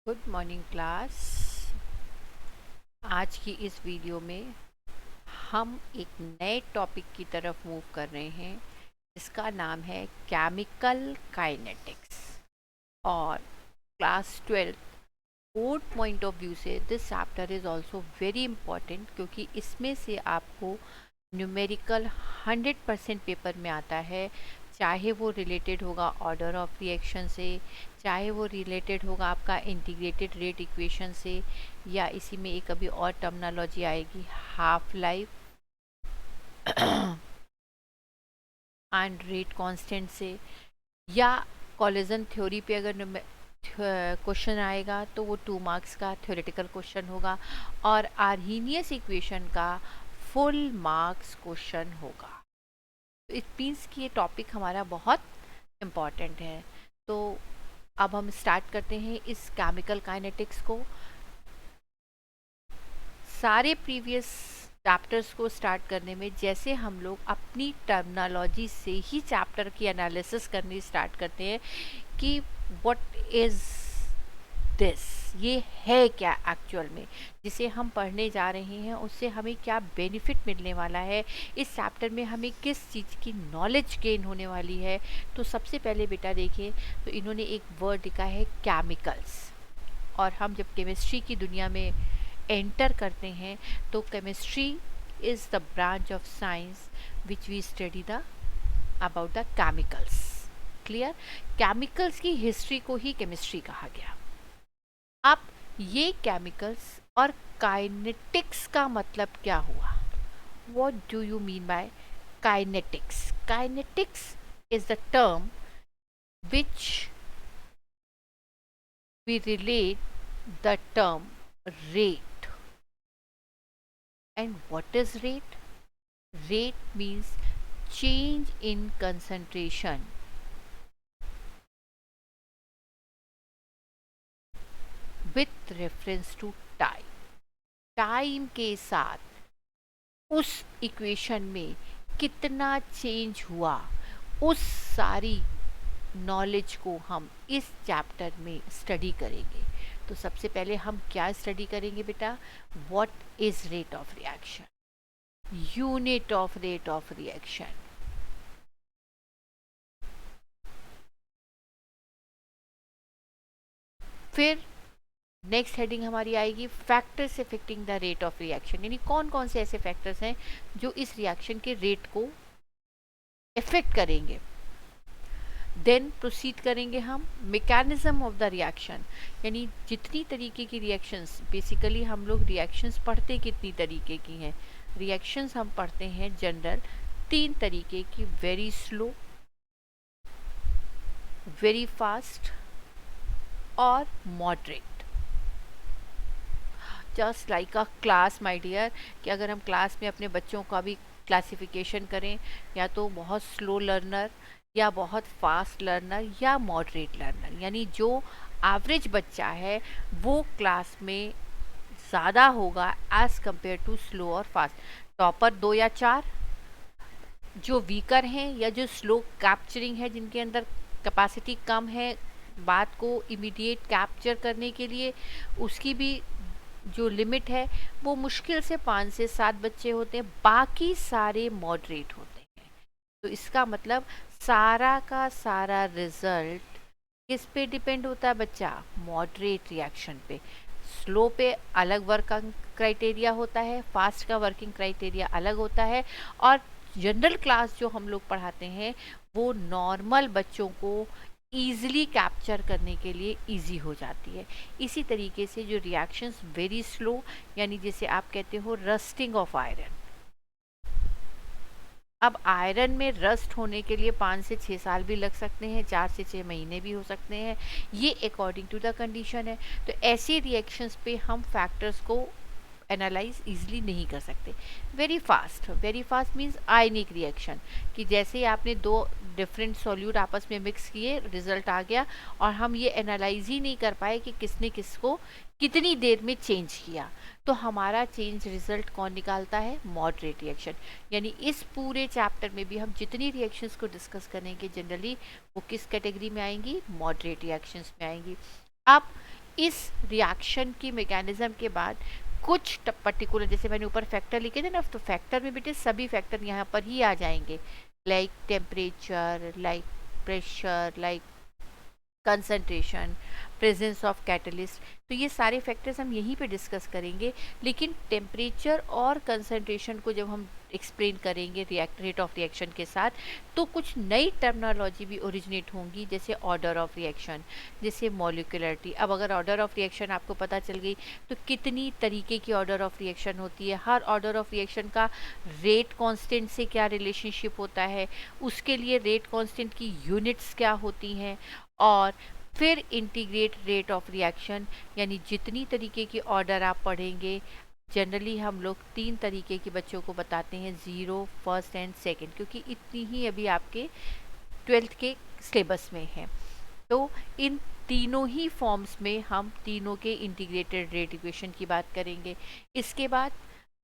Good morning class. आज की इस वीडियो में हम एक नए टॉपिक की तरफ मूव कर रहे हैं जिसका नाम है केमिकल काइनेटिक्स। और class 12 board point of view से this chapter is also very important, क्योंकि इसमें से आपको न्यूमेरिकल 100% पेपर में आता है। चाहे वो रिलेटेड होगा ऑर्डर ऑफ रिएक्शन से, चाहे वो रिलेटेड होगा आपका इंटीग्रेटेड रेट इक्वेशन से, या इसी में एक अभी और टर्मिनोलॉजी आएगी half life and rate constant से, या कॉलिजन थ्योरी पे अगर क्वेश्चन आएगा तो वो 2 मार्क्स का थ्योरेटिकल क्वेश्चन होगा, और आर्हीनियस इक्वेशन का फुल मार्क्स क्वेश्चन होगा। इट मीन्स कि ये टॉपिक हमारा बहुत इम्पॉर्टेंट है। तो अब हम स्टार्ट करते हैं इस केमिकल काइनेटिक्स को। सारे प्रीवियस चैप्टर्स को स्टार्ट करने में जैसे हम लोग अपनी टर्मिनोलॉजी से ही चैप्टर की एनालिसिस करनी स्टार्ट करते हैं कि व्हाट इज़ दिस, ये है क्या एक्चुअल में, जिसे हम पढ़ने जा रहे हैं उससे हमें क्या बेनिफिट मिलने वाला है, इस चैप्टर में हमें किस चीज़ की नॉलेज गेन होने वाली है। तो सबसे पहले बेटा देखिए, तो इन्होंने एक वर्ड लिखा है केमिकल्स। और हम जब केमिस्ट्री की दुनिया में एंटर करते हैं तो chemistry is the branch of science which we study the about the chemicals. Clear? Chemicals की हिस्ट्री को ही केमिस्ट्री कहा गया। अब ये केमिकल्स और काइनेटिक्स का मतलब क्या हुआ? What do you mean by kinetics? Kinetics is the term which we relate the term rate. And what is rate? Rate means change in concentration with reference to time. Time के साथ उस equation में कितना change हुआ, उस सारी knowledge को हम इस चैप्टर में स्टडी करेंगे। तो सबसे पहले हम क्या स्टडी करेंगे बेटा? What is rate of reaction, unit of rate of reaction. फिर नेक्स्ट हेडिंग हमारी आएगी factors affecting the rate of reaction, यानी कौन कौन से ऐसे फैक्टर्स हैं जो इस रिएक्शन के रेट को इफेक्ट करेंगे। देन प्रोसीड करेंगे हम मैकेनिज्म ऑफ द रिएक्शन, यानी जितनी तरीके की रिएक्शंस, बेसिकली हम लोग रिएक्शंस पढ़ते कितनी तरीके की हैं? रिएक्शंस हम पढ़ते हैं जनरल 3 तरीके की, वेरी स्लो, वेरी फास्ट और moderate. Just like a class my dear, कि अगर हम क्लास में अपने बच्चों का भी क्लासिफिकेशन करें, या तो बहुत स्लो लर्नर, या बहुत फास्ट लर्नर, या मॉडरेट लर्नर, यानी जो एवरेज बच्चा है वो क्लास में ज़्यादा होगा एज़ कंपेयर टू स्लो और फास्ट। टॉपर 2 या 4, जो वीकर हैं या जो स्लो कैप्चरिंग है, जिनके अंदर कैपेसिटी कम है बात को इमीडिएट कैप्चर करने के लिए, उसकी भी जो लिमिट है वो मुश्किल से 5 से 7 बच्चे होते हैं, बाकी सारे मॉडरेट होते हैं। तो इसका मतलब सारा का सारा रिजल्ट किस पे डिपेंड होता है बच्चा? मॉडरेट रिएक्शन पे। स्लो पे अलग वर्किंग क्राइटेरिया होता है, फास्ट का वर्किंग क्राइटेरिया अलग होता है, और जनरल क्लास जो हम लोग पढ़ाते हैं वो नॉर्मल बच्चों को ईजिली कैप्चर करने के लिए ईजी हो जाती है। इसी तरीके से जो रिएक्शंस वेरी स्लो, यानी जैसे आप कहते हो रस्टिंग ऑफ आयरन, अब आयरन में रस्ट होने के लिए 5 से 6 साल भी लग सकते हैं, 4 से 6 महीने भी हो सकते हैं, ये अकॉर्डिंग टू द कंडीशन है। तो ऐसे रिएक्शंस पे हम फैक्टर्स को एनालाइज इजीली नहीं कर सकते। वेरी फास्ट मीन्स आयनिक रिएक्शन, कि जैसे आपने 2 डिफरेंट सॉल्यूट आपस में मिक्स किए, रिजल्ट आ गया और हम ये एनालाइज ही नहीं कर पाए कि किसने किसको कितनी देर में चेंज किया, तो हमारा चेंज रिजल्ट कौन निकालता है? Moderate reaction. यानी इस पूरे चैप्टर में भी हम जितनी रिएक्शंस को डिस्कस करेंगे जनरली वो किस कैटेगरी में आएंगी? मॉडरेट रिएक्शंस में आएंगी। अब इस रिएक्शन की मैकेनिज्म के बाद कुछ पर्टिकुलर, जैसे मैंने ऊपर फैक्टर लिखे थे ना, तो फैक्टर में बेटे सभी फैक्टर यहाँ पर ही आ जाएंगे, like temperature, like pressure, like concentration, presence of catalyst. तो ये सारे फैक्टर्स हम यहीं पे डिस्कस करेंगे। लेकिन टेम्परेचर और कंसंट्रेशन को जब हम एक्सप्लेन करेंगे रेट ऑफ रिएक्शन के साथ, तो कुछ नई टर्मिनोलॉजी भी ओरिजिनेट होंगी, जैसे ऑर्डर ऑफ रिएक्शन, जैसे मॉलिक्यूलरिटी। अब अगर ऑर्डर ऑफ रिएक्शन आपको पता चल गई तो कितनी तरीके की ऑर्डर ऑफ रिएक्शन होती है, हर ऑर्डर ऑफ रिएक्शन का रेट कांस्टेंट से क्या रिलेशनशिप होता है, उसके लिए रेट कांस्टेंट की यूनिट्स क्या होती हैं, और फिर इंटीग्रेट रेट ऑफ रिएक्शन, यानी जितनी तरीके की ऑर्डर आप पढ़ेंगे, जनरली हम लोग 3 तरीके के बच्चों को बताते हैं, 0, फर्स्ट एंड सेकंड, क्योंकि इतनी ही अभी आपके 12th के सिलेबस में है। तो इन तीनों ही फॉर्म्स में हम तीनों के इंटीग्रेटेड रेट इक्वेशन की बात करेंगे। इसके बाद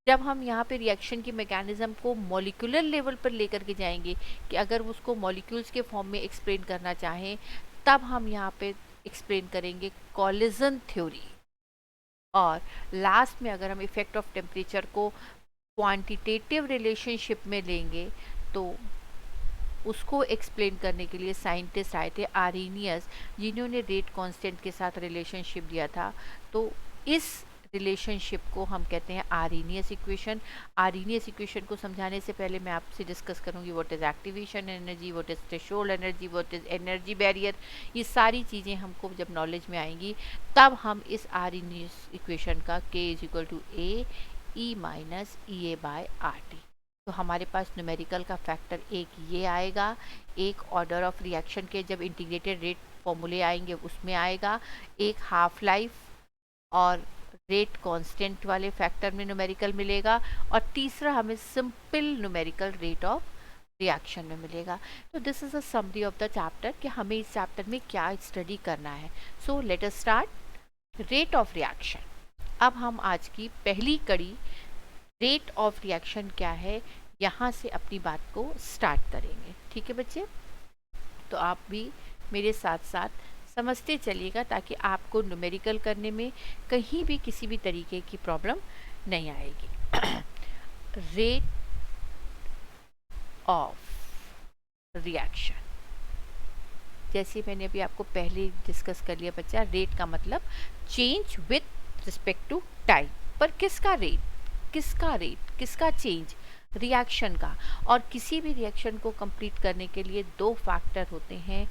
जब हम यहाँ पे रिएक्शन की मैकेनिज्म को मॉलिक्यूलर लेवल पर लेकर के जाएंगे, कि अगर उसको मॉलिक्यूल्स के फॉर्म में एक्सप्लेन करना चाहें, तब हम यहाँ पे एक्सप्लेन करेंगे कॉलिजन थ्योरी। और लास्ट में अगर हम इफेक्ट ऑफ टेम्परेचर को क्वांटिटेटिव रिलेशनशिप में लेंगे, तो उसको एक्सप्लेन करने के लिए साइंटिस्ट आए थे आर्हेनियस, जिन्होंने रेट कांस्टेंट के साथ रिलेशनशिप दिया था। तो इस रिलेशनशिप को हम कहते हैं आर्हेनियस इक्वेशन। आर्हेनियस इक्वेशन को समझाने से पहले मैं आपसे डिस्कस करूंगी what is activation energy, what is threshold energy, what is energy barrier. ये सारी चीज़ें हमको जब नॉलेज में आएंगी, तब हम इस आर्हेनियस इक्वेशन का K is equal to A E minus E A by R T. तो हमारे पास न्यूमेरिकल का फैक्टर एक ये आएगा, एक ऑर्डर ऑफ रिएक्शन के जब इंटीग्रेटेड रेट फॉर्मूले आएंगे उसमें आएगा, एक हाफ लाइफ और रेट कांस्टेंट वाले फैक्टर में न्यूमेरिकल मिलेगा, और तीसरा हमें simple numerical rate of reaction में मिलेगा। तो this is a summary of the chapter कि हमें इस चैप्टर में क्या स्टडी करना है। So let us start rate of reaction. अब हम आज की पहली कड़ी रेट ऑफ रिएक्शन क्या है, यहाँ से अपनी बात को स्टार्ट करेंगे। ठीक है बच्चे, तो आप भी मेरे साथ साथ समझते चलिएगा, ताकि आपको न्यूमेरिकल करने में कहीं भी किसी भी तरीके की प्रॉब्लम नहीं आएगी। रेट ऑफ रिएक्शन, जैसे मैंने अभी आपको पहले डिस्कस कर लिया बच्चा, रेट का मतलब change with respect to time. पर किसका रेट, किसका रेट, किसका चेंज, रिएक्शन का। और किसी भी रिएक्शन को कंप्लीट करने के लिए दो फैक्टर होते हैं,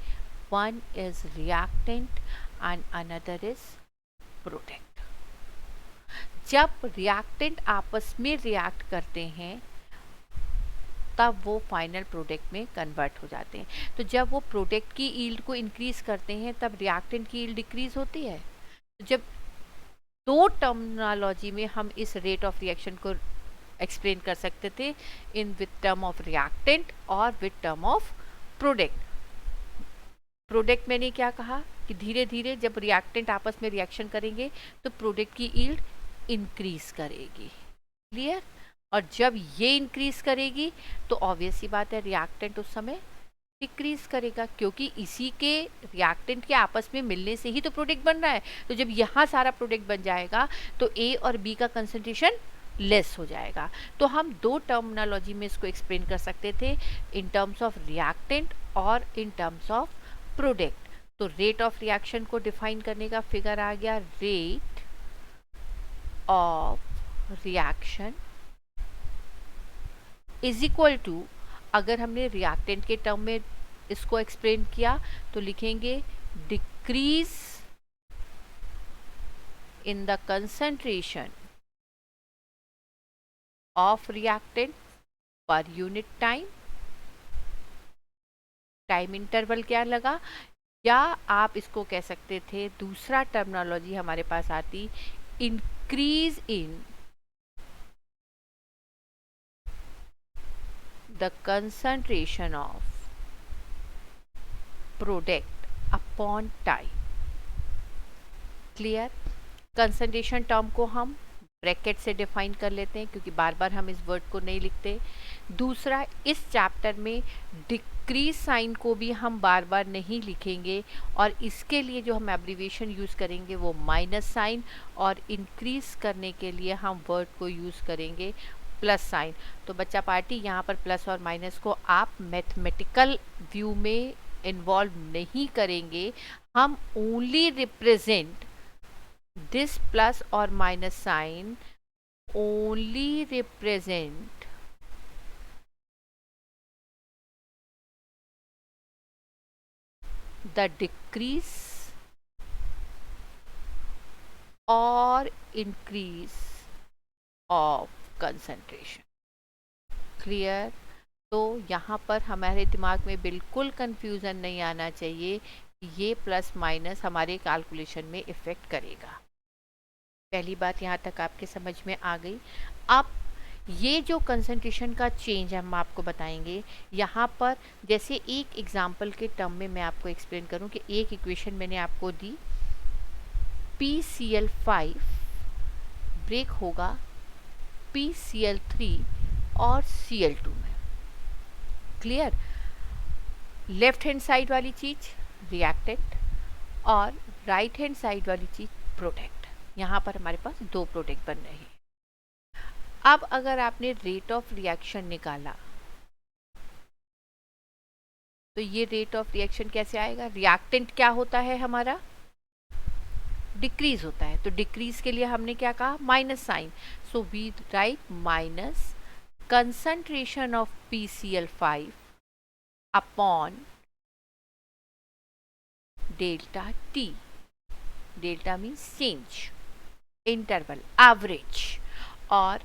one is reactant and another is product. जब रिएक्टेंट आपस में रिएक्ट करते हैं, तब वो फाइनल प्रोडक्ट में कन्वर्ट हो जाते हैं। तो जब वो प्रोडक्ट की यील्ड को इंक्रीज करते हैं, तब रिएक्टेंट की यील्ड डिक्रीज होती है। तो जब दो टर्मिनोलॉजी में हम इस रेट ऑफ रिएक्शन को एक्सप्लेन कर सकते थे, in with term of reactant और with term of product. Product मैंने क्या कहा कि धीरे धीरे जब रिएक्टेंट आपस में रिएक्शन करेंगे तो प्रोडक्ट की यील्ड इंक्रीज करेगी। क्लियर? और जब ये इंक्रीज करेगी तो ऑब्वियस सी बात है रिएक्टेंट उस समय डिक्रीज करेगा, क्योंकि इसी के रिएक्टेंट के आपस में मिलने से ही तो प्रोडक्ट बन रहा है। तो जब यहाँ सारा प्रोडक्ट बन जाएगा तो ए और बी का कंसंट्रेशन लेस हो जाएगा। तो हम दो टर्मिनोलॉजी में इसको एक्सप्लेन कर सकते थे, इन टर्म्स ऑफ रिएक्टेंट और इन टर्म्स ऑफ प्रोडक्ट। तो रेट ऑफ रिएक्शन को डिफाइन करने का फिगर आ गया, rate of reaction is equal to, अगर हमने रिएक्टेंट के टर्म में इसको एक्सप्लेन किया तो लिखेंगे decrease in the concentration of reactant per unit time. Time interval क्या लगा, या आप इसको कह सकते थे, दूसरा टर्मिनोलॉजी हमारे पास आती, increase in the concentration of product upon time. Clear? Concentration term को हम ब्रैकेट से डिफाइन कर लेते हैं, क्योंकि बार बार हम इस वर्ड को नहीं लिखते। दूसरा, इस चैप्टर में डिक्रीज साइन को भी हम बार बार नहीं लिखेंगे और इसके लिए जो हम एब्रीविएशन यूज़ करेंगे वो माइनस साइन, और इंक्रीज करने के लिए हम वर्ड को यूज़ करेंगे प्लस साइन। तो बच्चा पार्टी यहाँ पर प्लस और माइनस को आप मैथमेटिकल व्यू में इन्वॉल्व नहीं करेंगे, हम ओनली रिप्रेजेंट दिस प्लस और minus sign, only represent the decrease or increase of concentration। क्लियर? तो यहाँ पर हमारे दिमाग में बिल्कुल कंफ्यूजन नहीं आना चाहिए कि ये प्लस माइनस हमारे कैलकुलेशन में इफेक्ट करेगा। पहली बात यहाँ तक आपके समझ में आ गई। अब ये जो कंसंट्रेशन का चेंज हम आपको बताएंगे, यहाँ पर जैसे एक एग्जांपल के टर्म में मैं आपको एक्सप्लेन करूँ कि एक इक्वेशन मैंने आपको दी, PCl5 ब्रेक होगा PCl3 और Cl2 में। क्लियर? लेफ्ट हैंड साइड वाली चीज रिएक्टेंट और राइट हैंड साइड वाली चीज प्रोडक्ट। यहाँ पर हमारे पास दो प्रोडक्ट बन रहे हैं। अब अगर आपने रेट ऑफ रिएक्शन निकाला तो ये रेट ऑफ रिएक्शन कैसे आएगा? रिएक्टेंट क्या होता है हमारा? डिक्रीज होता है, तो डिक्रीज के लिए हमने क्या कहा? Minus sign. So we write minus concentration of PCl5 upon delta T। Delta means change, interval, average, और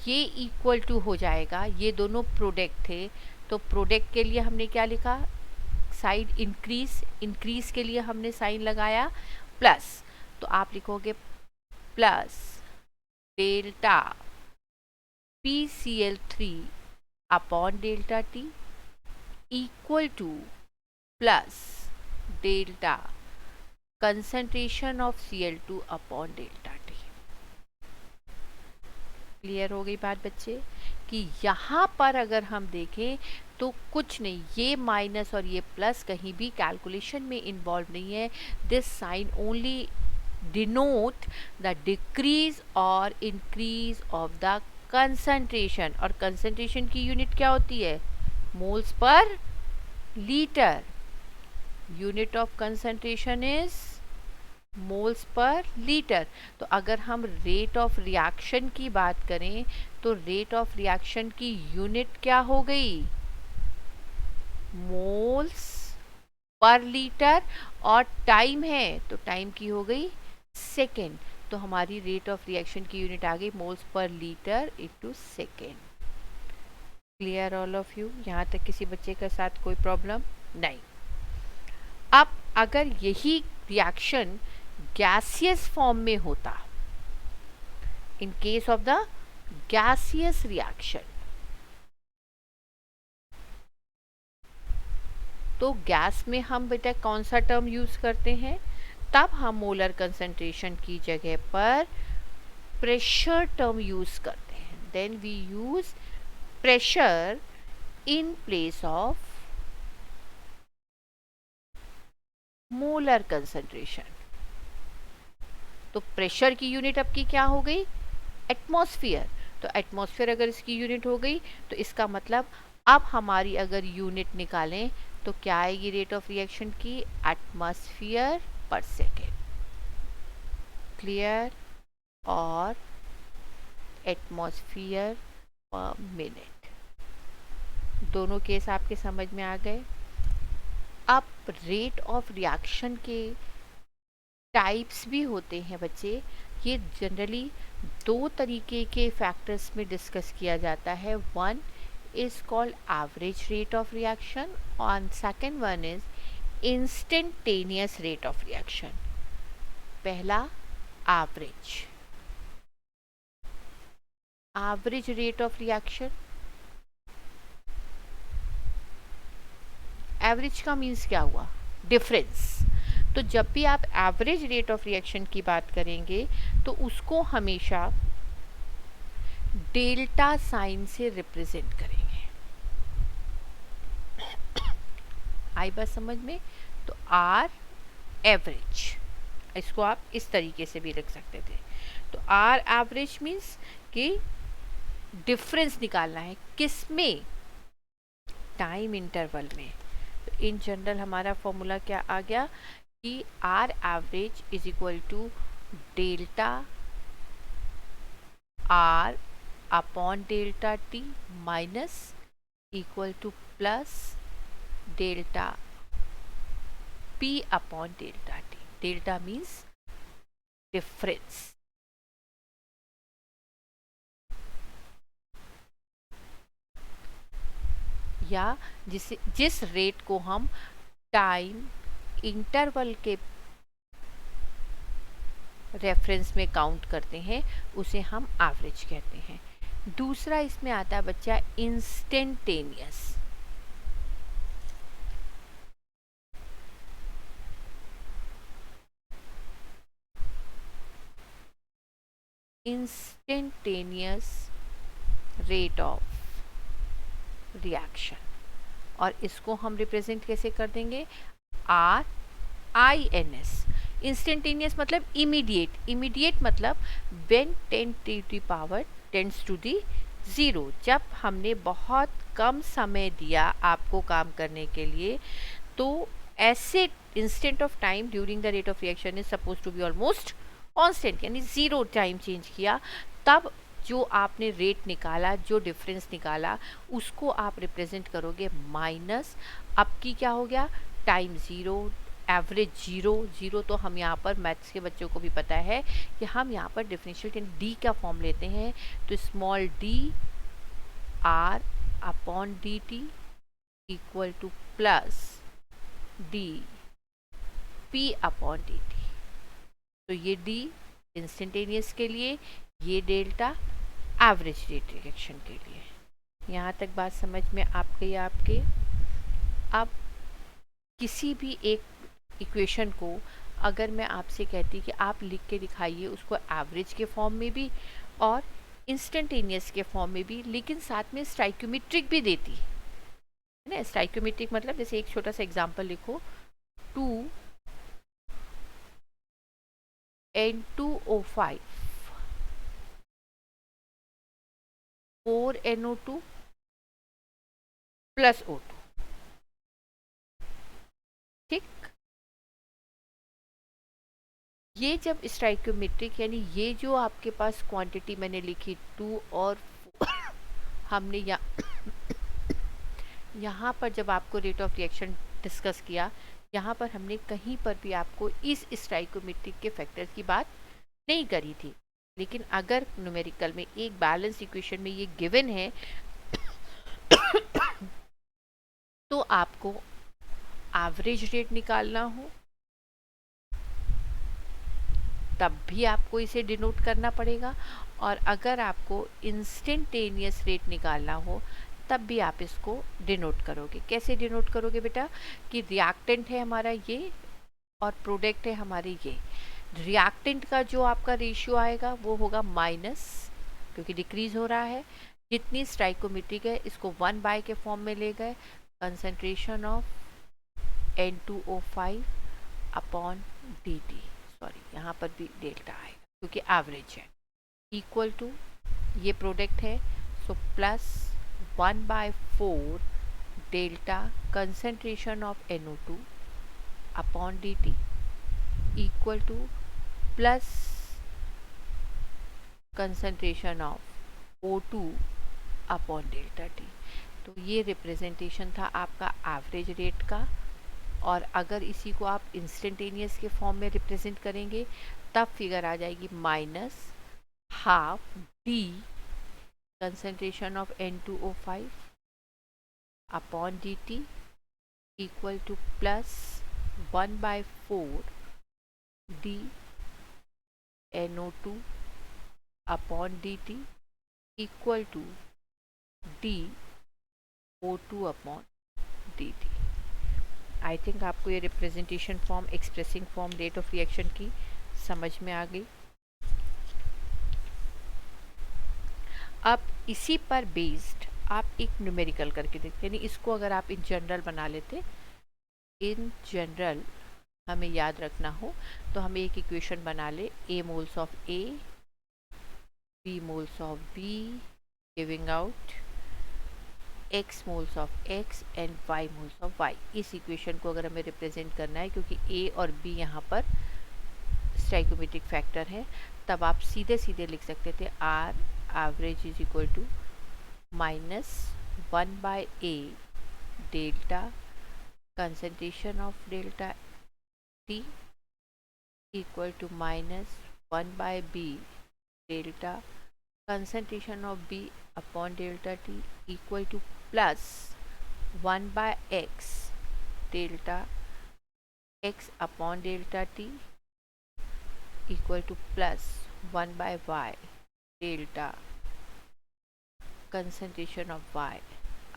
ये इक्वल टू हो जाएगा, ये दोनों प्रोडक्ट थे तो प्रोडक्ट के लिए हमने क्या लिखा? साइड इंक्रीज, इंक्रीज के लिए हमने साइन लगाया प्लस, तो आप लिखोगे plus delta PCl3 upon delta T equal to plus delta concentration of Cl2 upon delta T। Clear हो गई बात बच्चे? कि यहाँ पर अगर हम देखें तो कुछ नहीं, ये माइनस और ये प्लस कहीं भी कैलकुलेशन में इन्वॉल्व नहीं है। This sign only denote the decrease और इंक्रीज ऑफ द कंसंट्रेशन, और कंसंट्रेशन की यूनिट क्या होती है? मोल्स पर litre. Unit of concentration is moles पर लीटर। तो अगर हम रेट ऑफ रिएक्शन की बात करें तो रेट ऑफ रिएक्शन की यूनिट क्या हो गई? मोल्स पर लीटर, और टाइम है तो टाइम की हो गई सेकेंड। तो हमारी रेट ऑफ रिएक्शन की यूनिट आ गई moles per litre into second. Clear all of you? यहाँ तक किसी बच्चे के साथ कोई प्रॉब्लम नहीं। अब अगर यही रिएक्शन गैसियस फॉर्म में होता, in case of the gaseous reaction, तो गैस में हम बेटा कौन सा टर्म यूज करते हैं? तब हम मोलर कंसंट्रेशन की जगह पर प्रेशर टर्म यूज करते हैं। Then we use pressure in place of molar concentration. तो प्रेशर की यूनिट आपकी क्या हो गई? एटमॉस्फेयर। तो एटमॉस्फेयर अगर इसकी यूनिट हो गई तो इसका मतलब अब हमारी अगर यूनिट निकालें तो क्या आएगी रेट ऑफ रिएक्शन की? एटमॉस्फेयर पर सेकेंड। क्लियर? और एटमॉस्फेयर पर मिनट, दोनों केस आपके समझ में आ गए। अब रेट ऑफ रिएक्शन के टाइप्स भी होते हैं बच्चे। ये जनरली दो तरीके के फैक्टर्स में डिस्कस किया जाता है। One is called average rate of reaction और second one is instantaneous rate of reaction. पहला average, average rate of reaction. Average का मीन्स क्या हुआ? डिफरेंस। तो जब भी आप एवरेज रेट ऑफ रिएक्शन की बात करेंगे तो उसको हमेशा डेल्टा साइन से रिप्रेजेंट करेंगे। आई बात समझ में? तो आर एवरेज, इसको आप इस तरीके से भी लिख सकते थे। तो आर एवरेज मीन्स कि डिफरेंस निकालना है, किस में? टाइम इंटरवल में। तो इन जनरल हमारा फॉर्मूला क्या आ गया कि R average is equal to delta R upon delta T minus equal to plus delta P upon delta T. Delta means difference. या जिस रेट को हम टाइम इंटरवल के रेफरेंस में काउंट करते हैं उसे हम एवरेज कहते हैं। दूसरा इसमें आता है बच्चा instantaneous. Instantaneous rate of reaction, और इसको हम रिप्रेजेंट कैसे कर देंगे? R I N S. Instantaneous मतलब इमीडिएट, इमीडिएट मतलब when 10 to the power tends to the 0, जब हमने बहुत कम समय दिया आपको काम करने के लिए, तो ऐसे instant of time during the rate of reaction is suppose to be almost constant, यानी 0 टाइम चेंज किया, तब जो आपने रेट निकाला, जो डिफरेंस निकाला, उसको आप रिप्रेजेंट करोगे माइनस। अब की क्या हो गया? Time 0, average 0। 0 तो हम यहाँ पर मैथ्स के बच्चों को भी पता है कि हम यहाँ पर डिफरेंशियल डी का फॉर्म लेते हैं, तो small D R upon D T equal to plus D P upon D T. तो ये डी इंस्टेंटेनियस के लिए, ये डेल्टा एवरेज रेट रिएक्शन के लिए। यहाँ तक बात समझ में आप गई आपके? अब किसी भी एक इक्वेशन को अगर मैं आपसे कहती कि आप लिख के दिखाइए उसको एवरेज के फॉर्म में भी और इंस्टेंटेनियस के फॉर्म में भी, लेकिन साथ में स्टाइक्योमेट्रिक भी देती है ना। स्टाइक्योमेट्रिक मतलब जैसे एक छोटा सा एग्जांपल लिखो, 2N2O5 4NO2 प्लस O2, ठीक। ये जब स्टाइक्योमेट्रिक, यानी ये जो आपके पास क्वांटिटी मैंने लिखी 2 और 4 हमने यहाँ पर जब आपको रेट ऑफ रिएक्शन डिस्कस किया, यहाँ पर हमने कहीं पर भी आपको इस स्टाइक्योमेट्रिक के फैक्टर्स की बात नहीं करी थी। लेकिन अगर न्यूमेरिकल में एक बैलेंस इक्वेशन में ये गिवन है तो आपको एवरेज रेट निकालना हो तब भी आपको इसे डिनोट करना पड़ेगा, और अगर आपको इंस्टेंटेनियस रेट निकालना हो तब भी आप इसको डिनोट करोगे। कैसे डिनोट करोगे बेटा? कि रिएक्टेंट है हमारा ये और प्रोडक्ट है हमारे ये। रिएक्टेंट का जो आपका रेशियो आएगा वो होगा माइनस, क्योंकि डिक्रीज हो रहा है। जितनी स्टाइक्योमेट्रिक है इसको 1 के फॉर्म में ले गए, concentration of N2O5 upon dt, sorry यहाँ पर भी डेल्टा आएगा क्योंकि एवरेज है, इक्वल टू ये प्रोडक्ट है, so plus 1/4 delta concentration of NO2 upon dt equal to plus concentration of O2 upon delta T. तो ये रिप्रेजेंटेशन था आपका एवरेज रेट का, और अगर इसी को आप इंस्टेंटेनियस के फॉर्म में रिप्रेजेंट करेंगे तब फिगर आ जाएगी minus half D concentration of N2O5 upon dt equal to plus 1/4 D NO2 upon dt equal to D O2 upon dt। I think आपको ये representation form, expressing form rate of reaction की समझ में आ गई। अब इसी पर बेस्ड आप एक न्यूमेरिकल करके देखते, यानी इसको अगर आप इन जनरल बना लेते इन जनरल हमें याद रखना हो तो हम एक इक्वेशन बना ले, A moles of A, B moles of B, giving out x moles of x and y moles of y। इस इक्वेशन को अगर हमें रिप्रेजेंट करना है, क्योंकि a और b यहाँ पर स्टाइकोमेट्रिक फैक्टर है, तब आप सीधे सीधे लिख सकते थे r average is equal to minus 1/a delta concentration of delta t equal to minus 1/b delta concentration of B upon delta T equal to plus 1 by x delta x upon delta T equal to plus 1 by y delta concentration of y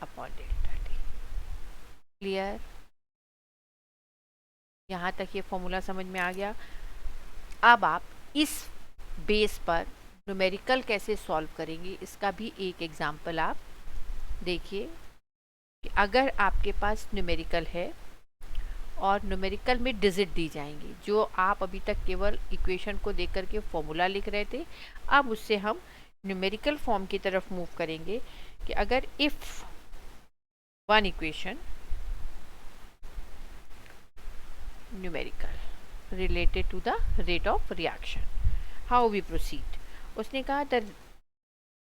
upon delta T। Clear? यहाँ तक ये formula समझ में आ गया। अब आप इस base पर न्यूमेरिकल कैसे सॉल्व करेंगे, इसका भी एक एग्जाम्पल आप देखिए कि अगर आपके पास न्यूमेरिकल है और न्यूमेरिकल में डिजिट दी जाएंगी, जो आप अभी तक केवल इक्वेशन को देख करके फॉर्मूला लिख रहे थे, अब उससे हम न्यूमेरिकल फॉर्म की तरफ मूव करेंगे कि अगर if one equation numerical related to the rate of reaction, how we proceed. उसने कहा the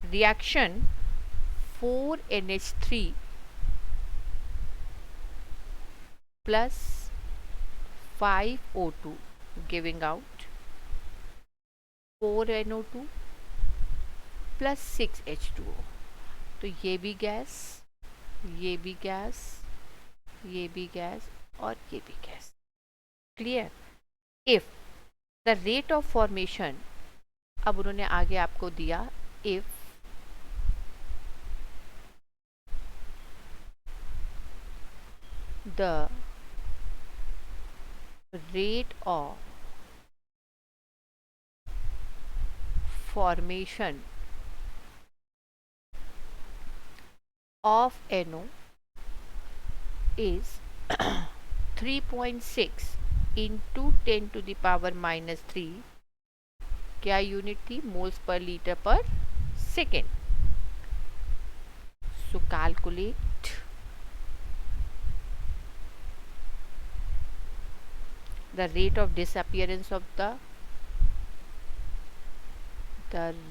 reaction 4NH3 plus 5O2 giving out 4NO2 plus 6H2O। तो ये भी गैस, ये भी गैस, ये भी गैस और ये भी gas. Clear? If the rate of formation, अब उन्होंने आगे आपको दिया if the rate of formation of NO is 3.6 into 10 to the power minus 3, क्या यूनिट थी? मोल्स पर लीटर पर second. So calculate the rate of disappearance of the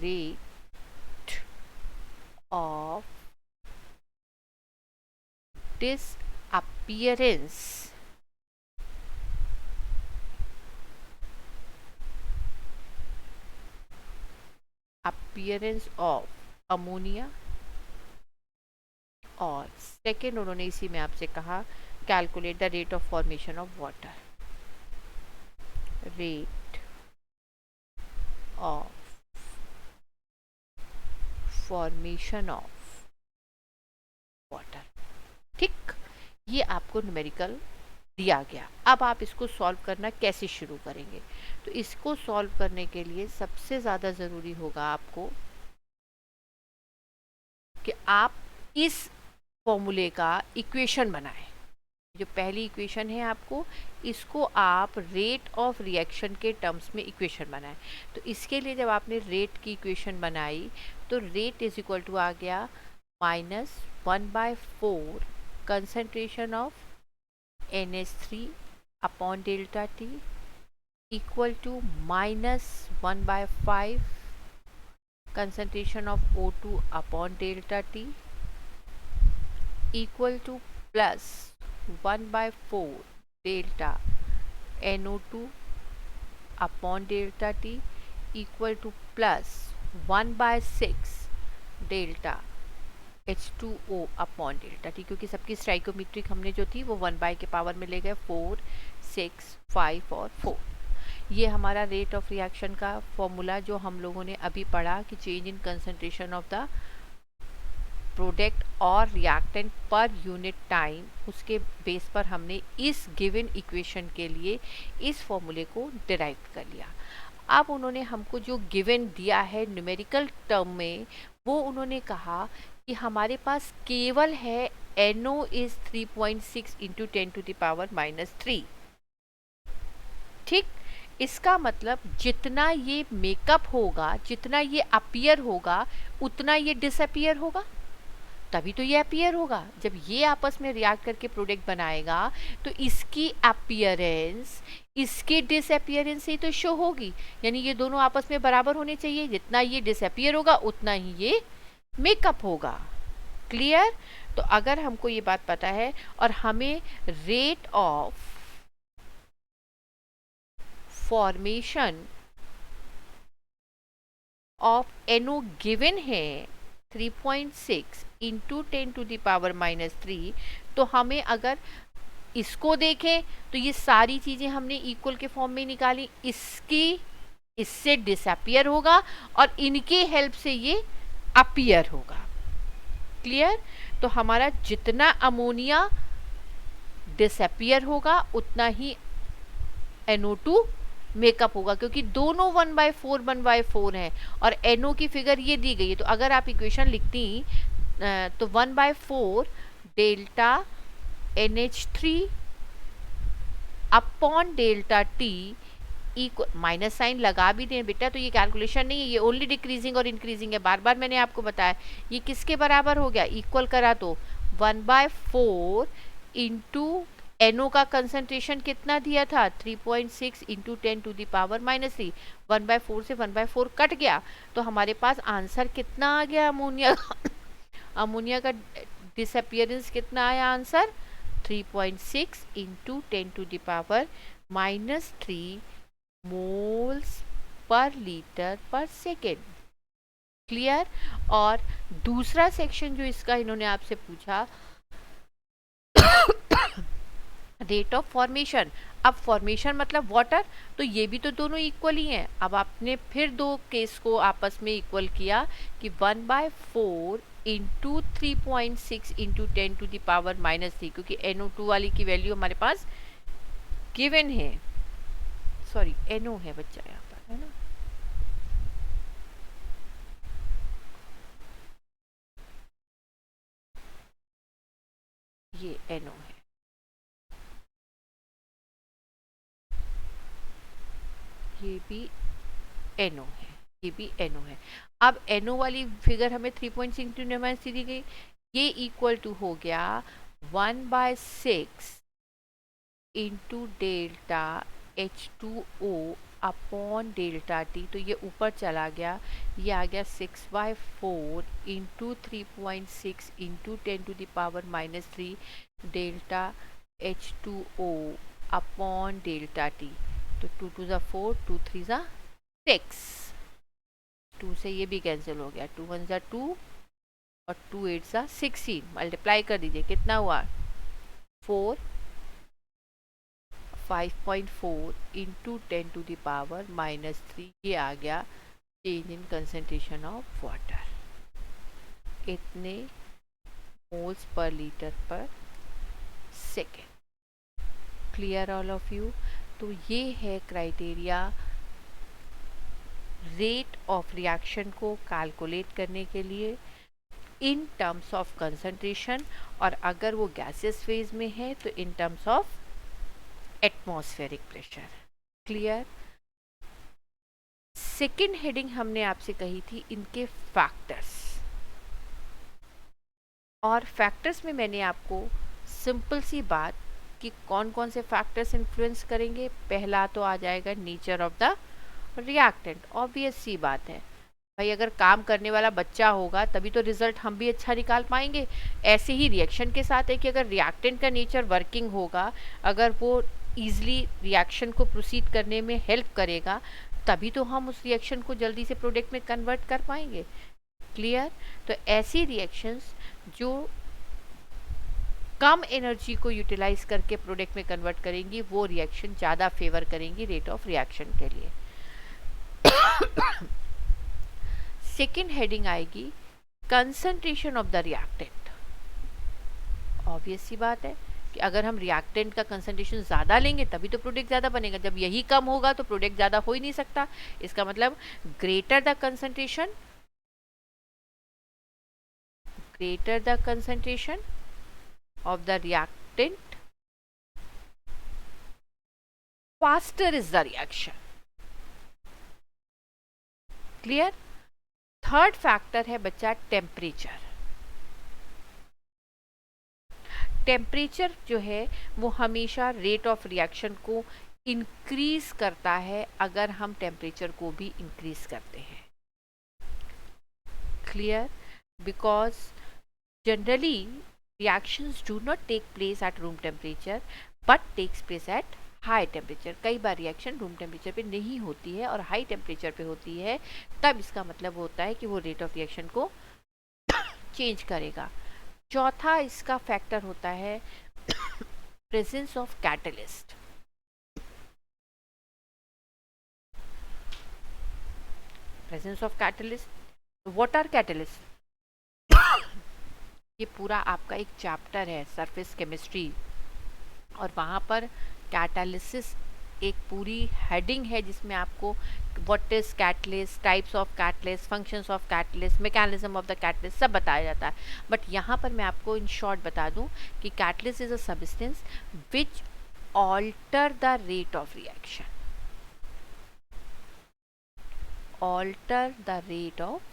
rate of disappearance of ammonia, और second उन्होंने इसी में आपसे कहा calculate the rate of formation of water, rate of formation of water. ठीक, ये आपको न्यूमेरिकल दिया गया। अब आप इसको सॉल्व करना कैसे शुरू करेंगे? तो इसको सॉल्व करने के लिए सबसे ज़्यादा ज़रूरी होगा आपको कि आप इस फॉर्मूले का इक्वेशन बनाएं। जो पहली इक्वेशन है आपको, इसको आप रेट ऑफ रिएक्शन के टर्म्स में इक्वेशन बनाएं। तो इसके लिए जब आपने रेट की इक्वेशन बनाई तो रेट इज इक्वल टू आ गया minus 1/4 concentration of NH3 upon delta T equal to minus 1/5 concentration of O2 upon delta T equal to plus 1/4 delta NO2 upon delta T equal to plus 1/6 delta H2O upon delta T, क्योंकि सबकी stoichiometric हमने जो थी वो 1 के power में ले गए 4, 6, 5 और 4। ये हमारा रेट ऑफ रिएक्शन का फॉर्मूला जो हम लोगों ने अभी पढ़ा कि change in concentration of the product और रिएक्टेंट पर यूनिट टाइम, उसके बेस पर हमने इस गिवन इक्वेशन के लिए इस फॉर्मूले को डिराइव कर लिया। अब उन्होंने हमको जो गिवन दिया है न्यूमेरिकल टर्म में, वो उन्होंने कहा कि हमारे पास केवल है NO is 3.6 into 10 to the power minus 3। ठीक, इसका मतलब जितना ये मेकअप होगा, जितना ये अपीयर होगा, उतना ये डिसअपियर होगा, तभी तो ये अपीयर होगा। जब ये आपस में रिएक्ट करके प्रोडक्ट बनाएगा तो इसकी अपीयरेंस इसके डिसअपियरेंस से ही तो शो होगी, यानी ये दोनों आपस में बराबर होने चाहिए। जितना ये डिसअपियर होगा उतना ही ये मेकअप होगा। क्लियर? तो अगर हमको ये बात पता है और हमें rate of formation of NO given है 3.6 into 10 to the power minus 3, तो हमें अगर इसको देखें तो ये सारी चीजें हमने इक्वल के फॉर्म में निकाली, इसकी इससे डिसअपियर होगा और इनके हेल्प से ये अपीयर होगा। क्लियर? तो हमारा जितना अमोनिया डिसअपियर होगा उतना ही NO2 मेकअप होगा, क्योंकि दोनों 1/4 है और NO की फिगर ये दी गई है। तो अगर आप इक्वेशन लिखती तो 1/4 delta NH3 upon delta T equal, minus sign लगा भी दें बेटा तो ये कैलकुलेशन नहीं है, ये ओनली डिक्रीजिंग और इंक्रीजिंग है। बार बार मैंने आपको बताया ये किसके बराबर हो गया, इक्वल करा तो 1/4 इंटू NO का कंसंट्रेशन कितना दिया था 3.6 into 10 to the power minus 3, 1/4 से 1/4 कट गया तो हमारे पास आंसर कितना आ गया अमोनिया का अमोनिया का डिसअपियरेंस कितना आया answer 3.6 into 10 to the power minus 3 moles पर लीटर पर सेकेंड। क्लियर? और दूसरा सेक्शन जो इसका इन्होंने आपसे पूछा रेट ऑफ फॉर्मेशन। अब फॉर्मेशन मतलब वाटर, तो ये भी तो दोनों इक्वल ही हैं। अब आपने फिर दो केस को आपस में इक्वल किया कि 1/4 into 3.6 into 10 to the power minus 3, क्योंकि NO2 वाली की वैल्यू हमारे पास गिवन है, सॉरी NO है बच्चा यहाँ पर, है ना। ये NO है, ये भी NO है, ये भी NO है। अब NO वाली फिगर हमें 3.6 इंटू -3 दी गई, ये इक्वल टू हो गया 1/6 into delta H2O upon delta T, तो ये ऊपर चला गया, ये आ गया 6/4 into 3.6 into 10 to the power minus 3 delta H2O upon delta T। तो 2 2 ज़ा 4, 2 3 ज़ा 6, 2 से ये भी कैंसिल हो गया, 2 1 ज़ा 2 और 2 8 ज़ा 16, मल्टीप्लाई कर दीजिए कितना हुआ 4 5.4 into 10 to the power minus 3, ये आ गया change in concentration of water, इतने मोल्स पर लीटर पर second. Clear all of you? तो ये है क्राइटेरिया रेट ऑफ रिएक्शन को कैलकुलेट करने के लिए इन टर्म्स ऑफ कंसंट्रेशन, और अगर वो गैसियस फेज में है तो इन terms of atmospheric pressure. Clear? Second heading हमने आपसे कही थी इनके फैक्टर्स, और फैक्टर्स में मैंने आपको सिंपल सी बात कि कौन कौन से फैक्टर्स इन्फ्लुएंस करेंगे। पहला तो आ जाएगा nature of the reactant, obvious सी बात है भाई, अगर काम करने वाला बच्चा होगा तभी तो रिजल्ट हम भी अच्छा निकाल पाएंगे। ऐसे ही रिएक्शन के साथ है कि अगर रिएक्टेंट का नेचर वर्किंग होगा, अगर वो ईजिली रिएक्शन को प्रोसीड करने में हेल्प करेगा, तभी तो हम उस रिएक्शन को जल्दी से प्रोडक्ट में कन्वर्ट कर पाएंगे। क्लियर? तो ऐसी रिएक्शंस जो कम एनर्जी को यूटिलाइज करके प्रोडक्ट में कन्वर्ट करेंगी, वो रिएक्शन ज़्यादा फेवर करेंगी रेट ऑफ रिएक्शन के लिए। सेकेंड हेडिंग आएगी concentration of the reactant. Obvious सी बात है कि अगर हम रिएक्टेंट का कंसंट्रेशन ज़्यादा लेंगे तभी तो प्रोडक्ट ज़्यादा बनेगा, जब यही कम होगा तो प्रोडक्ट ज़्यादा हो ही नहीं सकता। इसका मतलब greater the concentration of the reactant, faster is the reaction. Clear? Third factor है बच्चा टेम्परेचर. टेम्परेचर जो है वो हमेशा रेट ऑफ रिएक्शन को इंक्रीज करता है अगर हम टेम्परेचर को भी इंक्रीज करते हैं. Clear? Because generally reactions do not take place at room temperature but takes place at high temperature. कई बार रिएक्शन रूम टेम्परेचर पे नहीं होती है और हाई टेम्परेचर पे होती है, तब इसका मतलब होता है कि वो रेट ऑफ रिएक्शन को चेंज करेगा. चौथा इसका फैक्टर होता है presence of catalyst. Presence of catalyst. What are catalyst? ये पूरा आपका एक चैप्टर है सरफेस केमिस्ट्री, और वहाँ पर कैटालिसिस एक पूरी हेडिंग है जिसमें आपको what is catalyst, types of catalyst, functions of catalyst, mechanism of the catalyst सब बताया जाता है. बट यहाँ पर मैं आपको इन शॉर्ट बता दूँ कि catalyst is a substance which alter the rate of reaction. Alter the rate of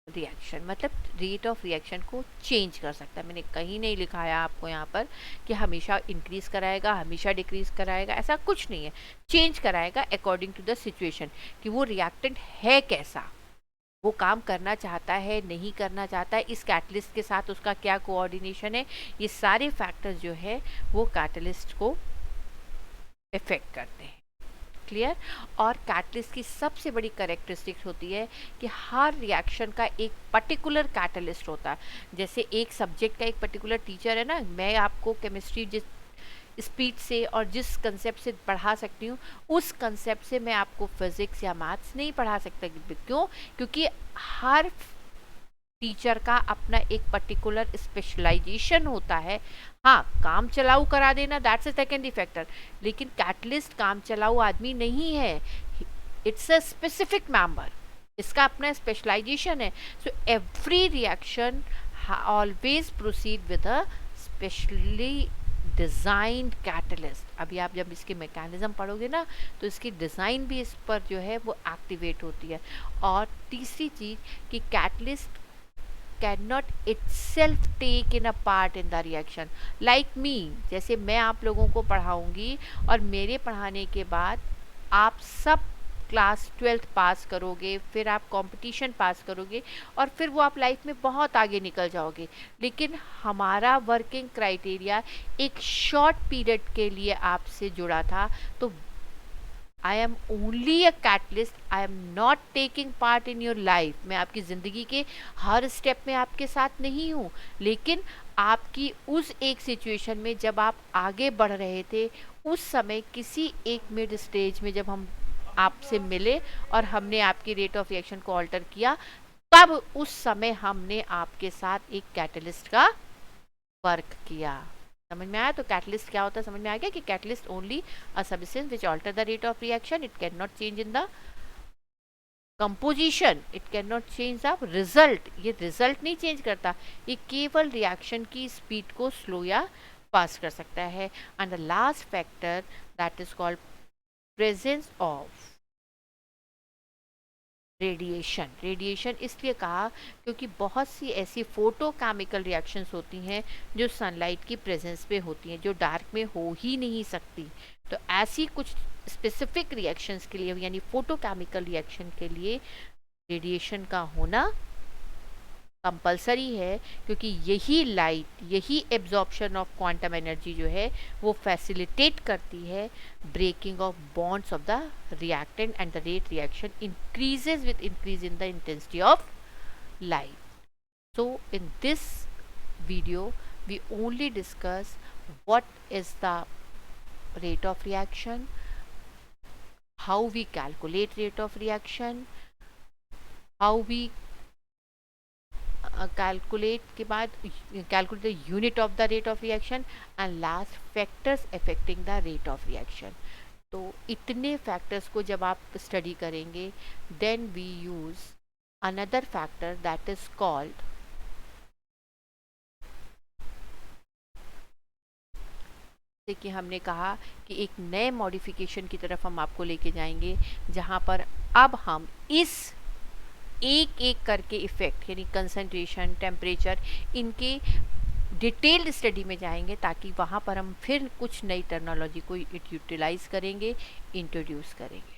reaction मतलब रेट ऑफ रिएक्शन को चेंज कर सकता है. मैंने कहीं नहीं लिखाया आपको यहाँ पर कि हमेशा इंक्रीज कराएगा, हमेशा डिक्रीज कराएगा, ऐसा कुछ नहीं है. चेंज कराएगा अकॉर्डिंग टू द सिचुएशन कि वो रिएक्टेंट है कैसा, वो काम करना चाहता है, नहीं करना चाहता है, इस कैटलिस्ट के साथ उसका क्या कोऑर्डिनेशन है. ये सारे फैक्टर्स जो है वो कैटलिस्ट को इफेक्ट करते हैं. क्लियर? और कैटलिस्ट की सबसे बड़ी कैरेक्टरिस्टिक्स होती है कि हर रिएक्शन का एक पर्टिकुलर कैटलिस्ट होता है. जैसे एक सब्जेक्ट का एक पर्टिकुलर टीचर है ना, मैं आपको केमिस्ट्री जिस स्पीड से और जिस कंसेप्ट से पढ़ा सकती हूँ, उस कंसेप्ट से मैं आपको फिजिक्स या मैथ्स नहीं पढ़ा सकता. क्यों? क्योंकि हर टीचर का अपना एक पर्टिकुलर स्पेशलाइजेशन होता है. हाँ, काम चलाऊ करा देना दैट्स अ सेकेंडरी फैक्टर, लेकिन कैटलिस्ट काम चलाऊ आदमी नहीं है. इट्स अ स्पेसिफिक मेंबर, इसका अपना स्पेशलाइजेशन है. So every reaction always proceed with a specially designed catalyst. अभी आप जब इसके मैकेनिज्म पढ़ोगे ना तो इसकी डिज़ाइन भी इस पर जो है वो एक्टिवेट होती है. और तीसरी चीज़ कि catalyst cannot itself take in a part in the reaction like me. जैसे मैं आप लोगों को पढ़ाऊंगी और मेरे पढ़ाने के बाद आप सब क्लास 12th पास करोगे, फिर आप कंपटीशन पास करोगे और फिर वो आप लाइफ में बहुत आगे निकल जाओगे. लेकिन हमारा वर्किंग क्राइटेरिया एक शॉर्ट पीरियड के लिए आपसे जुड़ा था. तो I am only a catalyst, I am not taking part in your life. मैं आपकी ज़िंदगी के हर स्टेप में आपके साथ नहीं हूँ, लेकिन आपकी उस एक सिचुएशन में जब आप आगे बढ़ रहे थे, उस समय किसी एक मिड स्टेज में जब हम आपसे मिले और हमने आपकी रेट ऑफ रिएक्शन को ऑल्टर किया, तब उस समय हमने आपके साथ एक कैटलिस्ट का वर्क किया. समझ में आया? तो कैटलिस्ट क्या होता है समझ में आ गया कि catalyst only a substance which alter the rate of reaction. It can not change in the composition, it can not change the result. ये रिजल्ट नहीं चेंज करता, ये केवल रिएक्शन की स्पीड को स्लो या फास्ट कर सकता है. And the last factor that is called presence of radiation. Radiation इसलिए कहा क्योंकि बहुत सी ऐसी फोटोकेमिकल रिएक्शंस होती हैं जो सनलाइट की प्रेजेंस पे होती हैं, जो डार्क में हो ही नहीं सकती. तो ऐसी कुछ स्पेसिफिक रिएक्शंस के लिए यानी फोटोकेमिकल रिएक्शन के लिए रेडिएशन का होना कंपलसरी है, क्योंकि यही लाइट, यही एब्जॉर्प्शन ऑफ क्वांटम एनर्जी जो है वो फैसिलिटेट करती है breaking of bonds of the reactant and the rate reaction increases with increase in the intensity of light. So in this video we only discuss what is the rate of reaction, how we calculate rate of reaction, how we calculate के बाद calculate the unit of the rate of reaction and last factors affecting the rate of reaction. तो इतने factors को जब आप study करेंगे then we use another factor that is called जैसे कि हमने कहा कि एक नए मॉडिफिकेशन की तरफ हम आपको लेके जाएंगे, जहाँ पर अब हम इस एक एक करके इफ़ेक्ट यानी कंसंट्रेशन, टेम्परेचर, इनके डिटेल्ड स्टडी में जाएंगे, ताकि वहाँ पर हम फिर कुछ नई टर्मिनोलॉजी को यूटिलाइज करेंगे, इंट्रोड्यूस करेंगे।